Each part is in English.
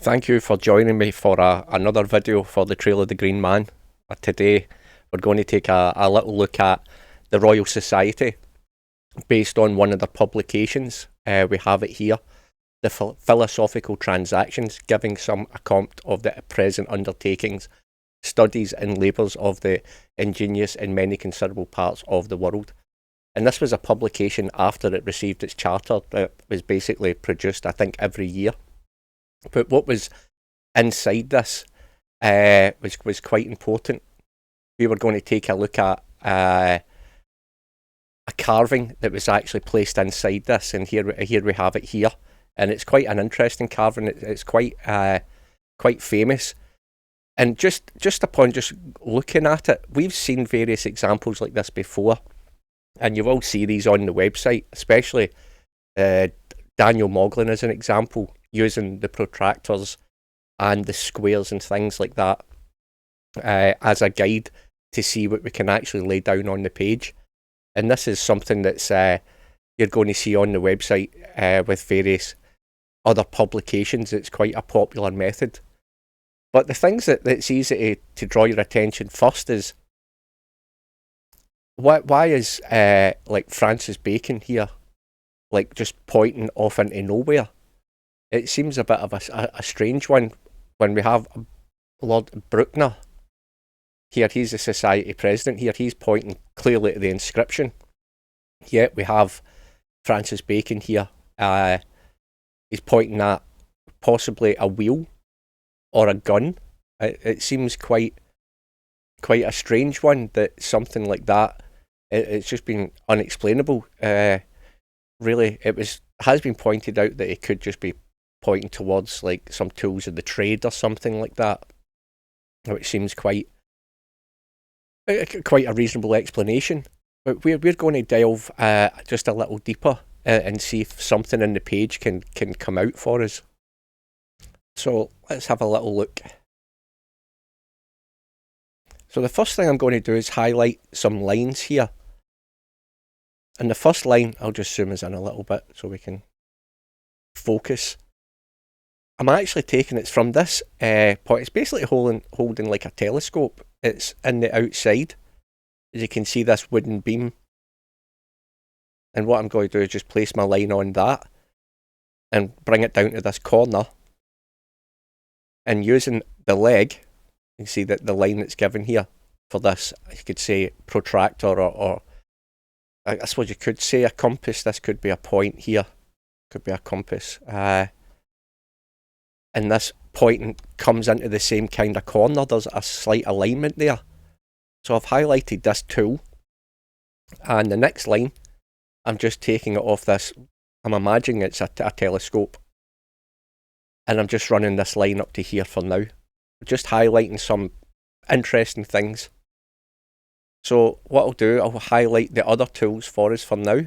Thank you for joining me for another video for the Trail of the Green Man. Today we're going to take a little look at the Royal Society based on one of their publications. We have it here, the Philosophical Transactions, giving some account of the present undertakings, studies and labours of the ingenious in many considerable parts of the world. And this was a publication after it received its charter that was basically produced, I think, every year. But what was inside this was quite important. We were going to take a look at a carving that was actually placed inside this, and here we have it here, and it's quite an interesting carving. It's quite famous, and just upon just looking at it, we've seen various examples like this before, and you will see these on the website, especially Daniel Moglin as an example, using the protractors and the squares and things like that as a guide to see what we can actually lay down on the page. And this is something that's you're going to see on the website with various other publications. It's quite a popular method. But the things that's easy to draw your attention first is why is like Francis Bacon here, like just pointing off into nowhere? It seems a bit of a strange one when we have Lord Bruckner here. He's the society president here. He's pointing clearly to the inscription. Yet we have Francis Bacon here. He's pointing at possibly a wheel or a gun. It seems quite a strange one that something like that. It's just been unexplainable. Really, has been pointed out that it could just be pointing towards like some tools of the trade or something like that, which seems quite a reasonable explanation. But we're going to delve just a little deeper and see if something in the page can come out for us. So let's have a little look. So the first thing I'm going to do is highlight some lines here. And the first line, I'll just zoom us in a little bit so we can focus. I'm actually taking it from this point. It's basically holding like a telescope. It's in the outside. As you can see, this wooden beam. And what I'm going to do is just place my line on that and bring it down to this corner. And using the leg, you can see that the line that's given here for this, you could say protractor or I suppose you could say a compass. This could be a point here. Could be a compass. And this point comes into the same kind of corner. There's a slight alignment there. So I've highlighted this tool. And the next line, I'm just taking it off this. I'm imagining it's a telescope. And I'm just running this line up to here for now. Just highlighting some interesting things. So what I'll do, I'll highlight the other tools for us for now.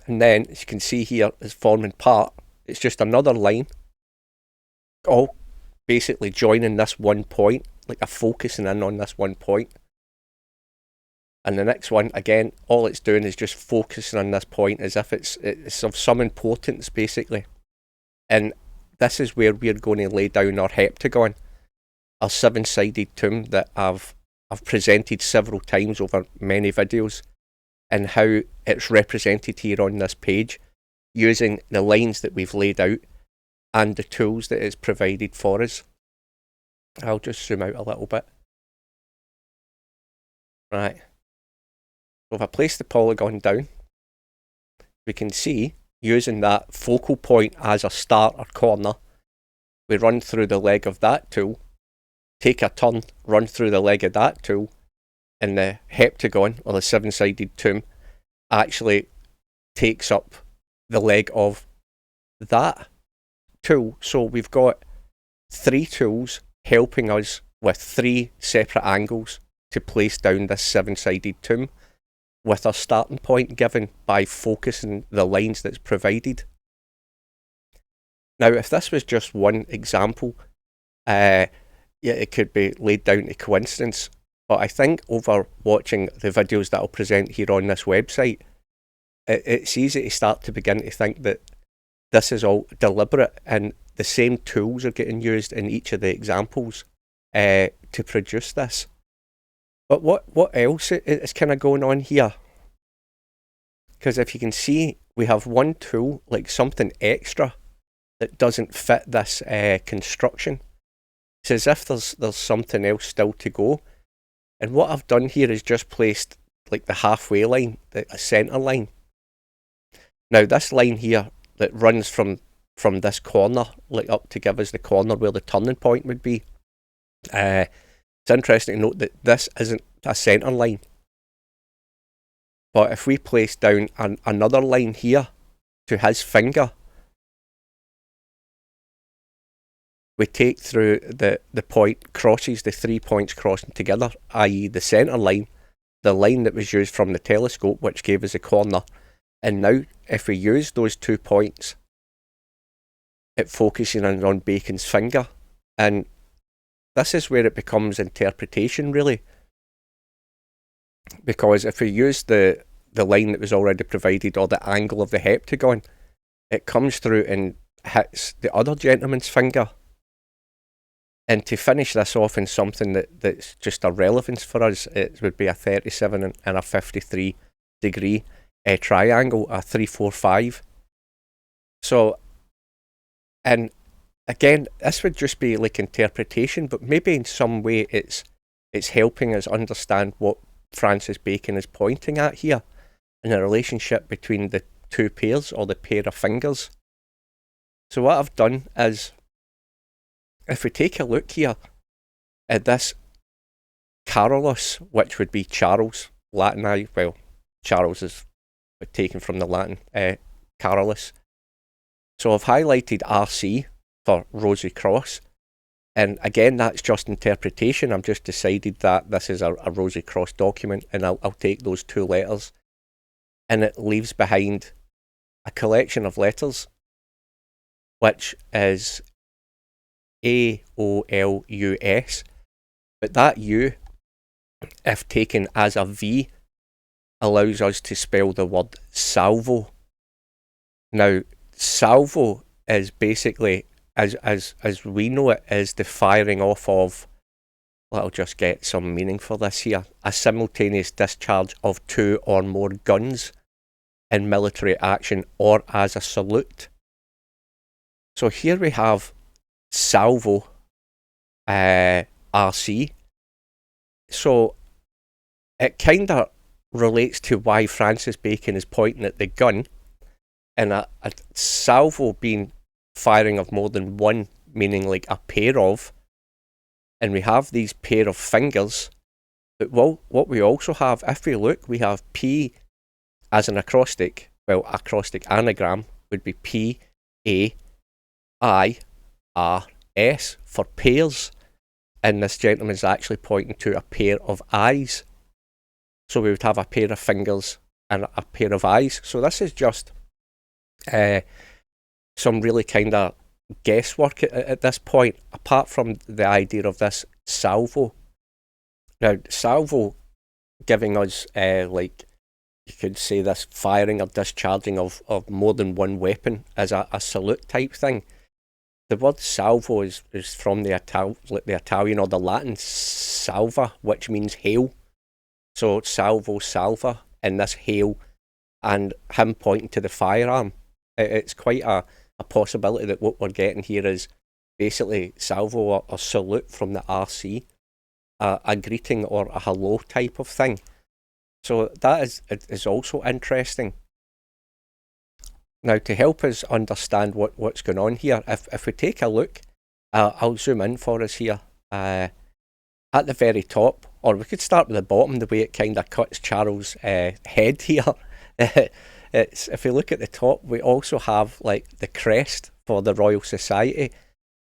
And then, as you can see here, is forming part. It's just another line, all basically joining this one point, like a focusing in on this one point. And the next one, again, all it's doing is just focusing on this point as if it's of some importance, basically. And this is where we're going to lay down our heptagon, our seven-sided tomb that I've presented several times over many videos, and how it's represented here on this page using the lines that we've laid out and the tools that it's provided for us. I'll just zoom out a little bit. Right. So if I place the polygon down, we can see, using that focal point as a start or corner, we run through the leg of that tool, take a turn, run through the leg of that tool, and the heptagon, or the seven-sided tomb, actually takes up the leg of that tool. So we've got three tools helping us with three separate angles to place down this seven-sided tomb, with our starting point given by focusing the lines that's provided. Now, if this was just one example, it could be laid down to coincidence. But I think over watching the videos that I'll present here on this website, it's easy to start to begin to think that this is all deliberate, and the same tools are getting used in each of the examples to produce this. But what else is kind of going on here? Because if you can see, we have one tool, like something extra, that doesn't fit this construction. It's as if there's something else still to go. And what I've done here is just placed like the halfway line, the centre line. Now this line here that runs from this corner, like up to give us the corner where the turning point would be. It's interesting to note that this isn't a centre line. But if we place down another line here to his finger, we take through the point crosses, the 3 points crossing together, i.e. the centre line, the line that was used from the telescope, which gave us a corner. And now, if we use those 2 points, it focuses on Bacon's finger. And this is where it becomes interpretation, really. Because if we use the line that was already provided, or the angle of the heptagon, it comes through and hits the other gentleman's finger. And to finish this off in something that's just a relevance for us, it would be a 37 and a 53 degree triangle, a 345. So, and again, this would just be like interpretation, but maybe in some way it's helping us understand what Francis Bacon is pointing at here in the relationship between the two pairs, or the pair of fingers. So what I've done is, if we take a look here at this Carolus, which would be Charles, Latinized, well, Charles is taken from the Latin Carolus. So I've highlighted RC for Rosy Cross, and again, that's just interpretation. I've just decided that this is a Rosy Cross document, and I'll take those 2 letters, and it leaves behind a collection of letters, which is AOLUS, but that U, if taken as a V, allows us to spell the word salvo. Now, salvo is basically, as we know it, is the firing off of, well, I'll just get some meaning for this here, a simultaneous discharge of 2 or more guns in military action, or as a salute. So here we have salvo RC. So it kind of relates to why Francis Bacon is pointing at the gun, and a salvo being firing of more than one, meaning like a pair of, and we have these pair of fingers. But what we also have, if we look, we have P as an acrostic. Well, acrostic anagram would be PAIRS for pairs, and this gentleman is actually pointing to a pair of eyes. So we would have a pair of fingers and a pair of eyes. So this is just some really kind of guesswork at this point, apart from the idea of this salvo. Now, salvo giving us, like, you could say this firing or discharging of more than one weapon as a salute type thing. The word salvo is from the Italian or the Latin salva, which means hail. So salvo, salva, and this hail, and him pointing to the firearm. It's quite a possibility that what we're getting here is basically salvo or salute from the RC, a greeting or a hello type of thing. So that is also interesting. Now, to help us understand what's going on here, if we take a look, I'll zoom in for us here. At the very top, or we could start with the bottom, the way it kind of cuts Charles' head here. It's, if you look at the top, we also have like the crest for the Royal Society,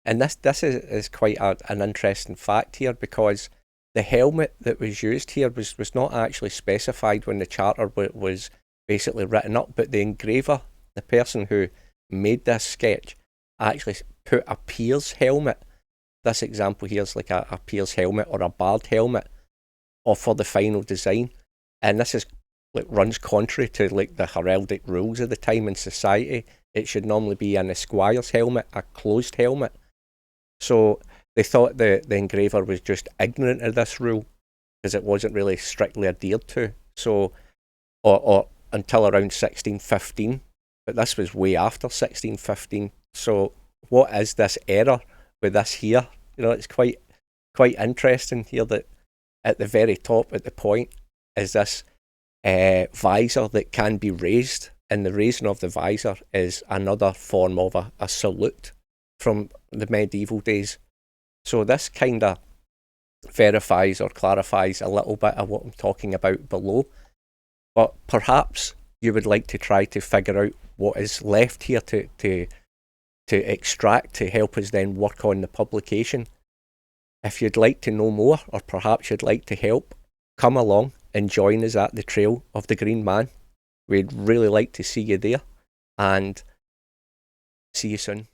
and this is quite an interesting fact here, because the helmet that was used here was not actually specified when the charter was basically written up, but the engraver, the person who made this sketch, actually put a peer's helmet. This example here is like a peer's helmet or a bard helmet, or for the final design, and this is like runs contrary to like the heraldic rules of the time in society, It should normally be an esquire's helmet, a closed helmet. So they thought the engraver was just ignorant of this rule because it wasn't really strictly adhered to. So, or until around 1615, but this was way after 1615. So what is this error with this here? You know, it's quite interesting here that at the very top, at the point, is this visor that can be raised, and the raising of the visor is another form of a salute from the medieval days. So this kind of verifies or clarifies a little bit of what I'm talking about below. But perhaps you would like to try to figure out what is left here to extract to help us then work on the publication. If you'd like to know more, or perhaps you'd like to help, come along and join us at the Trail of the Green Man. We'd really like to see you there, and see you soon.